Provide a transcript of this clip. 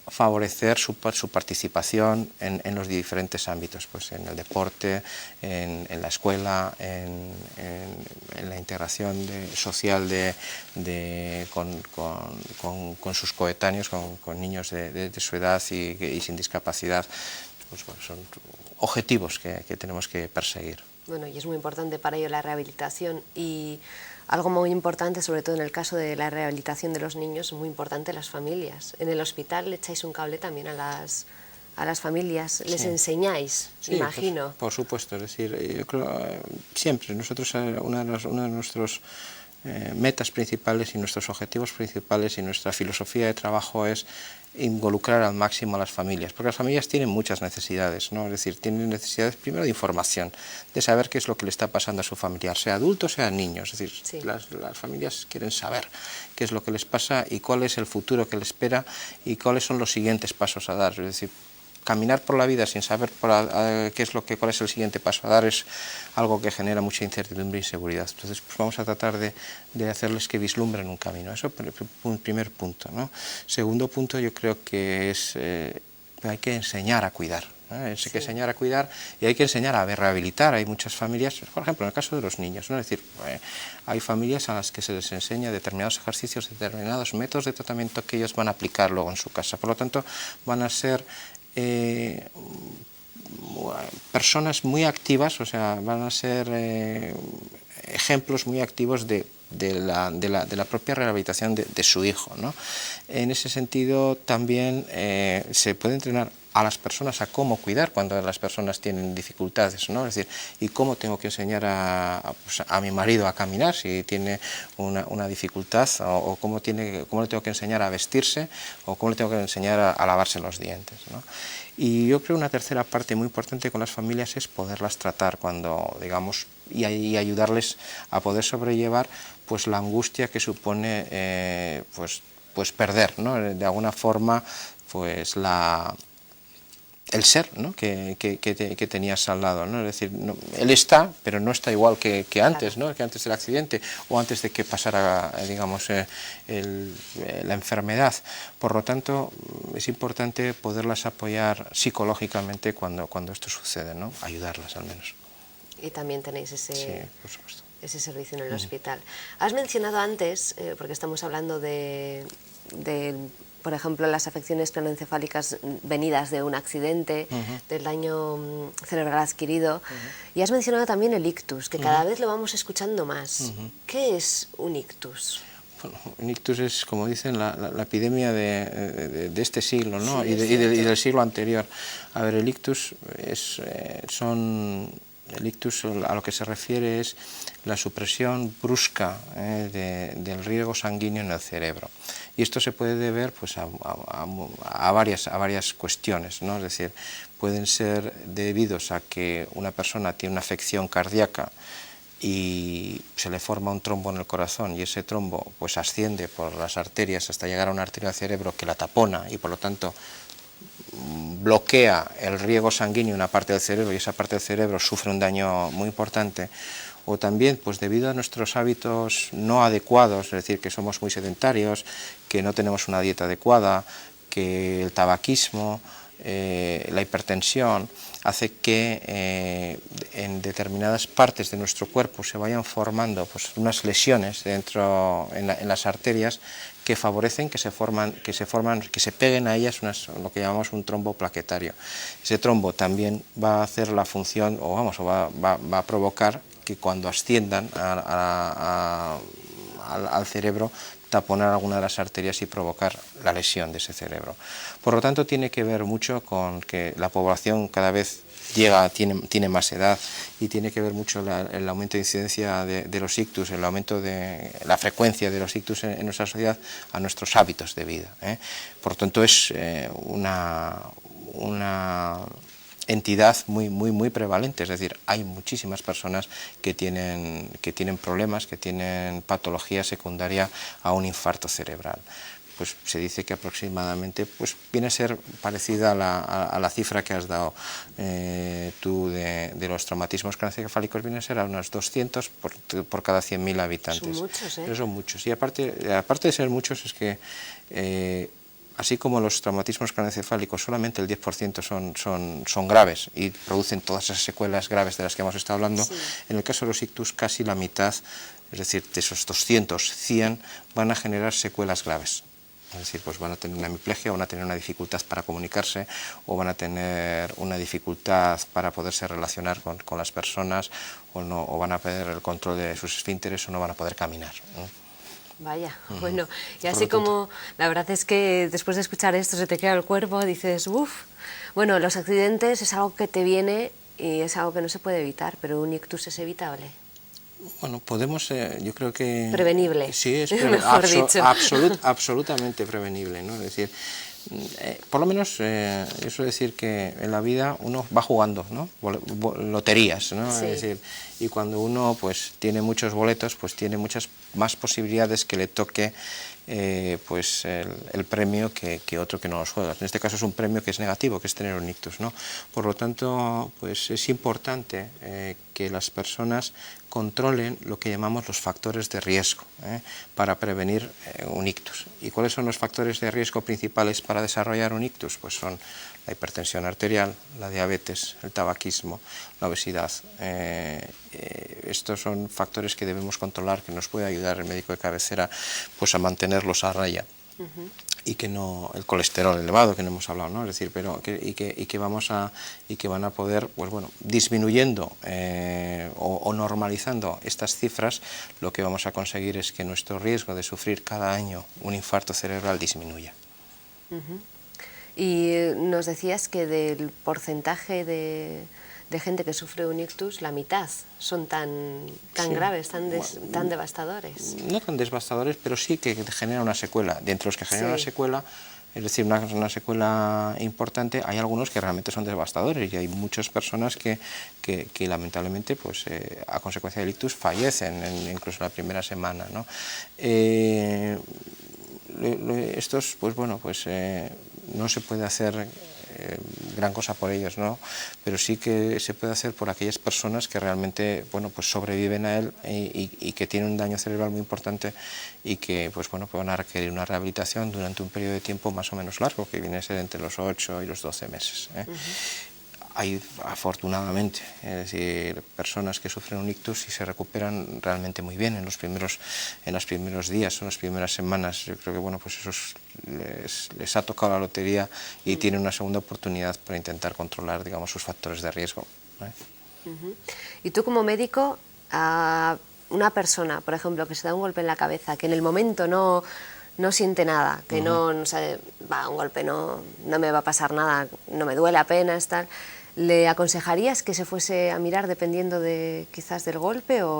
favorecer su participación en los diferentes ámbitos, pues en el deporte, en la escuela, en la integración social con sus coetáneos, con niños de su edad y sin discapacidad. Pues bueno, son objetivos que tenemos que perseguir. Bueno, y es muy importante para ello la rehabilitación, y algo muy importante, sobre todo en el caso de la rehabilitación de los niños, es muy importante las familias. En el hospital le echáis un cable también a las familias, les enseñáis, sí, imagino. Por supuesto, es decir, yo creo siempre nosotros una de nuestros metas principales y nuestros objetivos principales y nuestra filosofía de trabajo es involucrar al máximo a las familias, porque las familias tienen muchas necesidades, ¿no? Es decir, tienen necesidades primero de información, de saber qué es lo que le está pasando a su familiar, sea adulto, sea niño, es decir, sí. las familias quieren saber qué es lo que les pasa y cuál es el futuro que les espera y cuáles son los siguientes pasos a dar, es decir, caminar por la vida sin saber cuál es el siguiente paso a dar es algo que genera mucha incertidumbre e inseguridad. Entonces, pues vamos a tratar de hacerles que vislumbren un camino. Eso es un primer punto, ¿no? Segundo punto, yo creo que es hay que enseñar a cuidar. Hay que enseñar a cuidar y hay que enseñar a rehabilitar. Hay muchas familias, por ejemplo, en el caso de los niños, ¿no? Es decir, hay familias a las que se les enseña determinados ejercicios, determinados métodos de tratamiento que ellos van a aplicar luego en su casa. Por lo tanto, van a ser personas muy activas, o sea, van a ser ejemplos muy activos de la propia rehabilitación de su hijo, ¿no? En ese sentido también se puede entrenar a las personas a cómo cuidar cuando las personas tienen dificultades, ¿no? Es decir, y cómo tengo que enseñar a mi marido a caminar si tiene una dificultad, o cómo le tengo que enseñar a vestirse, o cómo le tengo que enseñar a lavarse los dientes, ¿no? Y yo creo una tercera parte muy importante con las familias es poderlas tratar cuando, digamos, y ayudarles a poder sobrellevar pues la angustia que supone pues perder, ¿no? De alguna forma pues el ser, ¿no? que tenías al lado, ¿no? Es decir, no, él está, pero no está igual que antes, ¿no? Que antes del accidente o antes de que pasara, digamos, la enfermedad. Por lo tanto, es importante poderlas apoyar psicológicamente cuando esto sucede, ¿no? Ayudarlas al menos. Y también tenéis sí, por supuesto, ese servicio en el hospital. Has mencionado antes, porque estamos hablando de por ejemplo, las afecciones craneoencefálicas venidas de un accidente, del daño cerebral adquirido, y has mencionado también el ictus, que cada vez lo vamos escuchando más. ¿Qué es un ictus? Bueno, un ictus es, como dicen, la epidemia de este siglo, ¿no? Sí, y del siglo anterior. A ver, el ictus el ictus a lo que se refiere es la supresión brusca del riego sanguíneo en el cerebro. Y esto se puede deber pues, a varias cuestiones, ¿no? Es decir, pueden ser debidos a que una persona tiene una afección cardíaca y se le forma un trombo en el corazón y ese trombo pues asciende por las arterias hasta llegar a una arteria del cerebro que la tapona y por lo tanto bloquea el riego sanguíneo en una parte del cerebro y esa parte del cerebro sufre un daño muy importante. O también, pues debido a nuestros hábitos no adecuados, es decir, que somos muy sedentarios, que no tenemos una dieta adecuada, que el tabaquismo, la hipertensión, hace que en determinadas partes de nuestro cuerpo se vayan formando pues, unas lesiones dentro en las arterias que favorecen que se peguen a ellas lo que llamamos un trombo plaquetario. Ese trombo también va a hacer la función, va a provocar que cuando asciendan al cerebro taponar alguna de las arterias y provocar la lesión de ese cerebro. Por lo tanto, tiene que ver mucho con que la población cada vez tiene más edad y tiene que ver mucho el aumento de incidencia de los ictus, el aumento de la frecuencia de los ictus en nuestra sociedad a nuestros hábitos de vida. Por lo tanto, es una entidad muy prevalente, es decir, hay muchísimas personas que tienen problemas, que tienen patología secundaria a un infarto cerebral. Pues se dice que aproximadamente pues viene a ser parecida a la cifra que has dado tú de los traumatismos craneoencefálicos, viene a ser a unos 200 por cada 100.000 habitantes. Son muchos, ¿eh? Pero son muchos. Y aparte de ser muchos es que así como los traumatismos craneoencefálicos solamente el 10% son graves y producen todas esas secuelas graves de las que hemos estado hablando, sí. En el caso de los ictus casi la mitad, es decir, de esos 200, 100 van a generar secuelas graves. Es decir, pues van a tener una hemiplegia, van a tener una dificultad para comunicarse o van a tener una dificultad para poderse relacionar con las personas o van a perder el control de sus esfínteres o no van a poder caminar, ¿no? Vaya, bueno, y así como la verdad es que después de escuchar esto se te queda el cuerpo, dices, uff, bueno, los accidentes es algo que te viene y es algo que no se puede evitar, pero un ictus es evitable. Bueno, podemos, yo creo que... Prevenible, sí, es mejor dicho. absolutamente prevenible, ¿no? Es decir, por lo menos eso es decir que en la vida uno va jugando, ¿no? Loterías, ¿no? Sí. Es decir, y cuando uno pues tiene muchos boletos, pues tiene muchas más posibilidades que le toque pues el premio que otro que no los juega. En este caso es un premio que es negativo, que es tener un ictus, ¿no? Por lo tanto, pues es importante que las personas controlen lo que llamamos los factores de riesgo para prevenir un ictus. ¿Y cuáles son los factores de riesgo principales para desarrollar un ictus? Pues son la hipertensión arterial, la diabetes, el tabaquismo, la obesidad. Estos son factores que debemos controlar, que nos puede ayudar el médico de cabecera pues a mantenerlos a raya. Y que no el colesterol elevado que no hemos hablado, ¿no? Es decir, pero que van a poder, pues bueno, disminuyendo o normalizando estas cifras, lo que vamos a conseguir es que nuestro riesgo de sufrir cada año un infarto cerebral disminuya. Y nos decías que del porcentaje de gente que sufre un ictus, la mitad son tan sí. Graves, tan devastadores. No tan devastadores, pero sí que generan una secuela. De entre los que generan sí. Una secuela, es decir, una secuela importante, hay algunos que realmente son devastadores y hay muchas personas que lamentablemente pues, a consecuencia del ictus fallecen incluso la primera semana, ¿no? Estos, pues bueno, pues no se puede hacer gran cosa por ellos, ¿no? Pero sí que se puede hacer por aquellas personas que realmente, bueno, pues sobreviven a él y que tienen un daño cerebral muy importante y que, pues bueno, pues van a requerir una rehabilitación durante un periodo de tiempo más o menos largo, que viene a ser entre los 8 y los 12 meses. Hay, afortunadamente, es decir, personas que sufren un ictus y se recuperan realmente muy bien en los primeros días o en las primeras semanas. Yo creo que bueno, pues esos les ha tocado la lotería y tienen una segunda oportunidad para intentar controlar, digamos, sus factores de riesgo. Y tú como médico, a una persona, por ejemplo, que se da un golpe en la cabeza, que en el momento no siente nada, que no sabe, un golpe no me va a pasar nada, no me duele apenas, tal, ¿le aconsejarías que se fuese a mirar dependiendo de quizás del golpe o